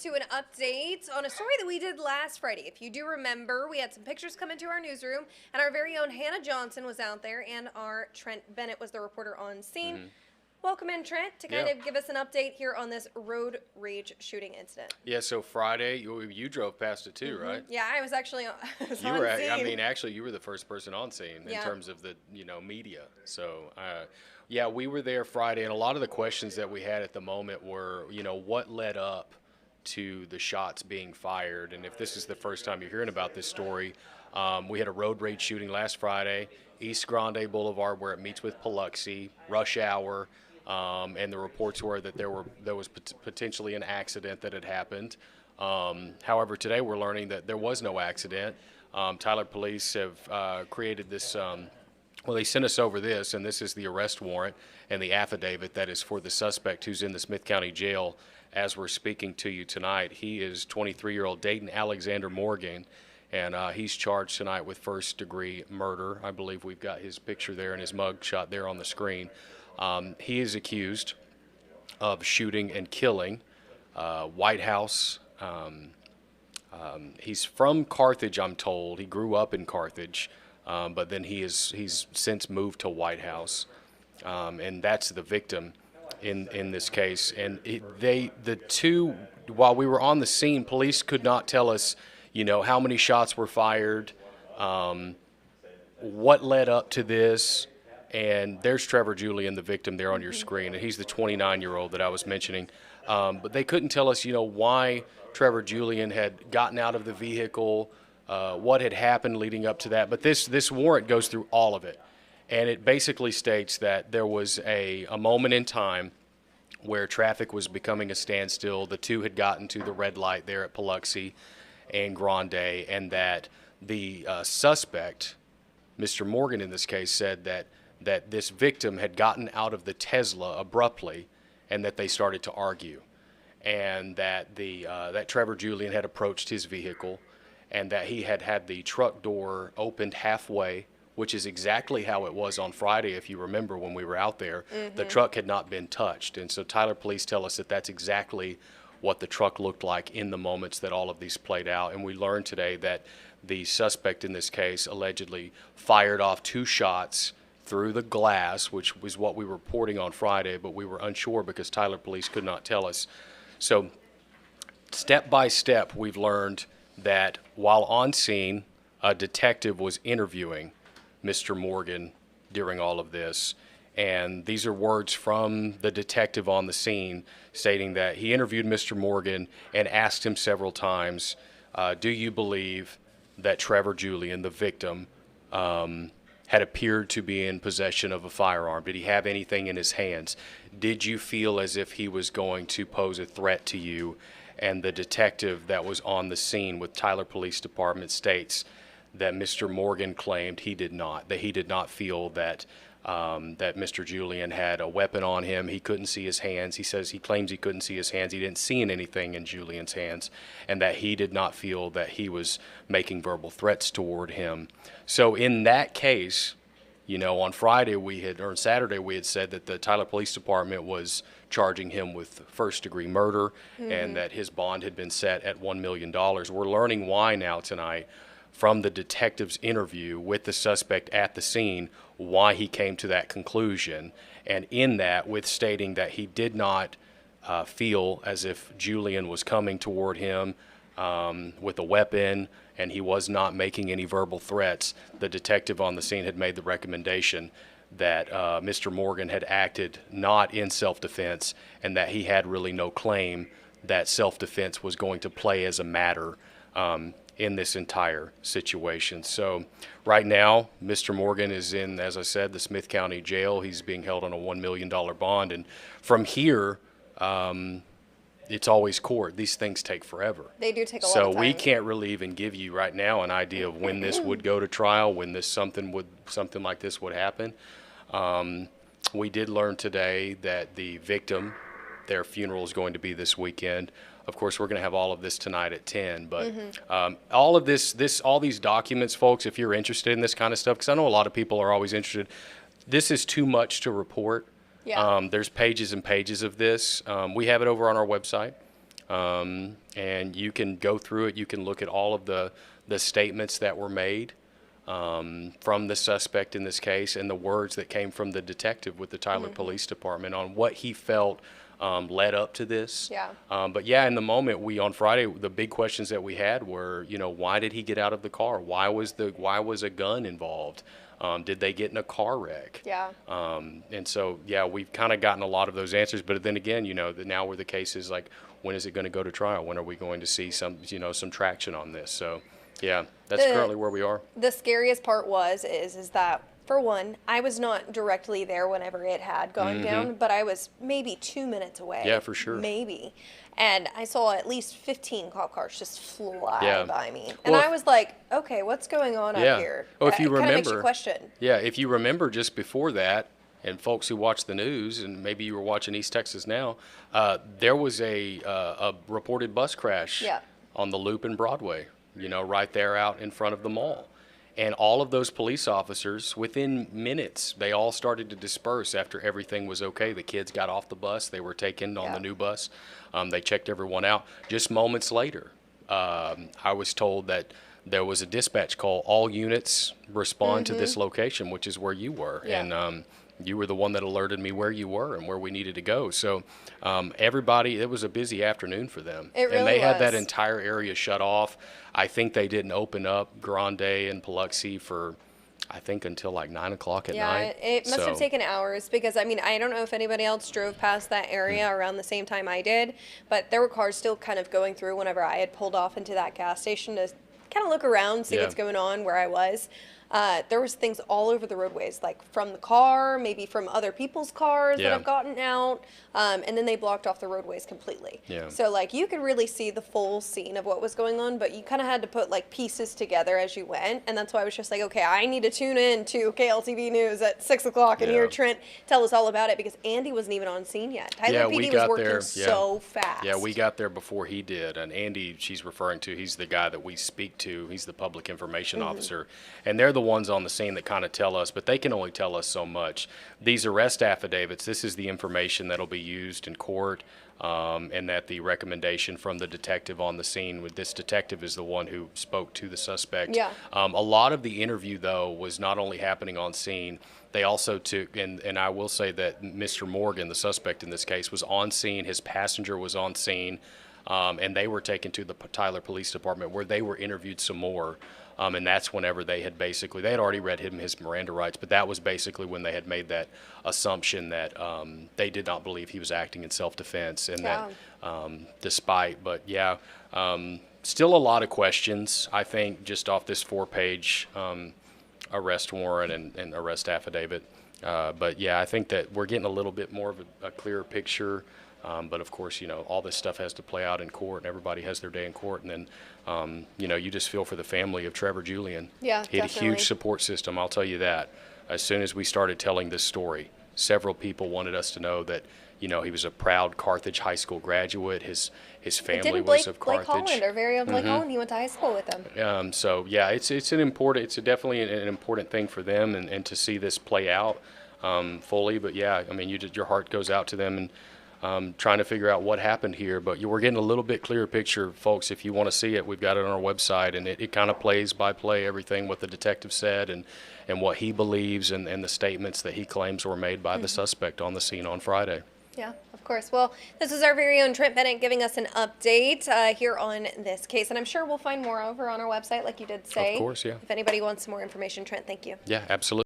To an update on a story that we did last Friday. If you do remember, we had some pictures come into our newsroom, and our very own Hannah Johnson was out there, and our Trent Bennett was the reporter on scene. Welcome in, Trent, to kind of give us an update here on this road rage shooting incident. Yeah, so Friday, you drove past it too, right? Yeah, I was actually on You were, scene. I mean, actually, you were the first person on scene in terms of the, media. So, yeah, we were there Friday, and a lot of the questions that we had at the moment were, what led up to the shots being fired. And if this is the first time you're hearing about this story, we had a road rage shooting last Friday, East Grande Boulevard, where it meets with Biloxi, rush hour. And the reports were that there was potentially an accident that had happened. However, today we're learning that there was no accident. Tyler Police have created this. Well, they sent us over this, and this is the arrest warrant and the affidavit that is for the suspect who's in the Smith County Jail as we're speaking to you tonight. He is 23-year-old Dayton Alexander Morgan, and he's charged tonight with first-degree murder. I believe we've got his picture there and his mug shot there on the screen. He is accused of shooting and killing White House. He's from Carthage, I'm told. He grew up in Carthage, but then he's since moved to White House, and that's the victim in this case. And the two, while we were on the scene, police could not tell us, how many shots were fired, what led up to this. And there's Trevor Julian, the victim there on your screen, and he's the 29-year-old that I was mentioning. But they couldn't tell us, why Trevor Julian had gotten out of the vehicle, what had happened leading up to that. But this warrant goes through all of it, and it basically states that there was a moment in time where traffic was becoming a standstill. The two had gotten to the red light there at Biloxi and Grande, and that the suspect, Mr. Morgan in this case, said that this victim had gotten out of the Tesla abruptly, and that they started to argue, and that that Trevor Julian had approached his vehicle, and that he had the truck door opened halfway, which is exactly how it was on Friday, if you remember when we were out there. The truck had not been touched, and so Tyler Police tell us that that's exactly what the truck looked like in the moments that all of these played out. And we learned today that the suspect in this case allegedly fired off 2 shots through the glass, which was what we were reporting on Friday, but we were unsure because Tyler Police could not tell us. So step by step, we've learned that while on scene, a detective was interviewing Mr. Morgan during all of this. And these are words from the detective on the scene stating that he interviewed Mr. Morgan and asked him several times, do you believe that Trevor Julian, the victim, had appeared to be in possession of a firearm? Did he have anything in his hands? Did you feel as if he was going to pose a threat to you? And the detective that was on the scene with Tyler Police Department states that Mr. Morgan claimed he did not, that he did not feel that that Mr. Julian had a weapon on him. He couldn't see his hands. He claims he couldn't see his hands. He didn't see anything in Julian's hands, and that he did not feel that he was making verbal threats toward him. So in that case, on Friday or Saturday we had said that the Tyler Police Department was charging him with first-degree murder, and that his bond had been set at $1 million. We're learning why now tonight from the detective's interview with the suspect at the scene, why he came to that conclusion, and in that with stating that he did not feel as if Julian was coming toward him with a weapon, and he was not making any verbal threats. The detective on the scene had made the recommendation that Mr. Morgan had acted not in self-defense, and that he had really no claim that self-defense was going to play as a matter in this entire situation. So right now, Mr. Morgan is in, as I said, the Smith County Jail. He's being held on a $1 million bond. And from here, it's always court. These things take forever. They do take a lot of time. So we can't really even give you right now an idea of when this would go to trial, when something like this would happen. We did learn today that the victim, their funeral is going to be this weekend. Of course, we're going to have all of this tonight at 10. But all of all these documents, folks, if you're interested in this kind of stuff, because I know a lot of people are always interested, this is too much to report. Yeah. There's pages and pages of this. We have it over on our website. And you can go through it. You can look at all of the statements that were made from the suspect in this case, and the words that came from the detective with the Tyler Police Department on what he felt led up to this. Yeah. But yeah, in the moment, on Friday, the big questions that we had were, why did he get out of the car? Why was a gun involved? Did they get in a car wreck? Yeah. And so, yeah, we've kind of gotten a lot of those answers. But then again, now where the case is like, when is it going to go to trial? When are we going to see some traction on this? So, yeah, that's currently where we are. The scariest part is that, for one, I was not directly there whenever it had gone down, but I was maybe 2 minutes away. Yeah, for sure. Maybe. And I saw at least 15 cop cars just fly Yeah. by me. And I was like, okay, what's going on Yeah. up here? Oh, if you it kinda makes you remember- question. Yeah, if you remember just before that, and folks who watch the news, and maybe you were watching East Texas Now, there was a reported bus crash Yeah. on the Loop in Broadway, right there out in front of the mall. And all of those police officers, within minutes, they all started to disperse after everything was okay. The kids got off the bus. They were taken on Yeah. the new bus. They checked everyone out. Just moments later, I was told that there was a dispatch call. All units respond to this location, which is where you were. Yeah. And you were the one that alerted me where you were and where we needed to go. So everybody, it was a busy afternoon for them. It really and they had that was. entire area shut off. I think they didn't open up Grande and Biloxi for, I think, until like 9 o'clock at night. Yeah, it must have So- taken hours because, I mean, I don't know if anybody else drove past that area around the same time I did, but there were cars still kind of going through whenever I had pulled off into that gas station to kind of look around, see Yeah. what's going on where I was. There was things all over the roadways, like from the car, maybe from other people's cars that Yeah. have gotten out, and then they blocked off the roadways completely. Yeah. So, like, you could really see the full scene of what was going on, but you kind of had to put, like, pieces together as you went, and that's why I was just like, okay, I need to tune in to KLTV News at 6 o'clock and Yeah. hear Trent tell us all about it, because Andy wasn't even on scene yet. Tyler Yeah, we PD was got working there, yeah. so fast. Yeah, we got there before he did. And Andy, she's referring to, he's the guy that we speak to. He's the public information officer. And they're the ones on the scene that kind of tell us, but they can only tell us so much. These arrest affidavits, this is the information that'll be used in court, and that the recommendation from the detective on the scene, with this detective is the one who spoke to the suspect. Yeah. A lot of the interview, though, was not only happening on scene, they also took, and I will say that Mr. Morgan, the suspect in this case, was on scene. His passenger was on scene, and they were taken to the Tyler Police Department where they were interviewed some more. And that's whenever they had already read him his Miranda rights, but that was basically when they had made that assumption that they did not believe he was acting in self-defense, and that still a lot of questions, I think, just off this 4-page arrest warrant and arrest affidavit. But yeah, I think that we're getting a little bit more of a clearer picture. But of course, all this stuff has to play out in court, and everybody has their day in court. And then, you just feel for the family of Trevor Julian. Yeah, He had a definitely. huge support system, I'll tell you that. As soon as we started telling this story, several people wanted us to know that, he was a proud Carthage High School graduate. His family Didn't was Blake of Carthage. Holland, our very own Blake Holland, he went to hie school with them. So yeah, it's definitely an important thing for them, and to see this play out fully. But yeah, I mean, your heart goes out to them, and trying to figure out what happened here. But we're getting a little bit clearer picture, folks. If you want to see it, we've got it on our website, and it kind of plays by play everything what the detective said and what he believes, and the statements that he claims were made by the suspect on the scene on Friday. Yeah, of course. Well, this is our very own Trent Bennett giving us an update here on this case, and I'm sure we'll find more over on our website, like you did say. Of course, yeah. If anybody wants some more information, Trent, thank you. Yeah, absolutely.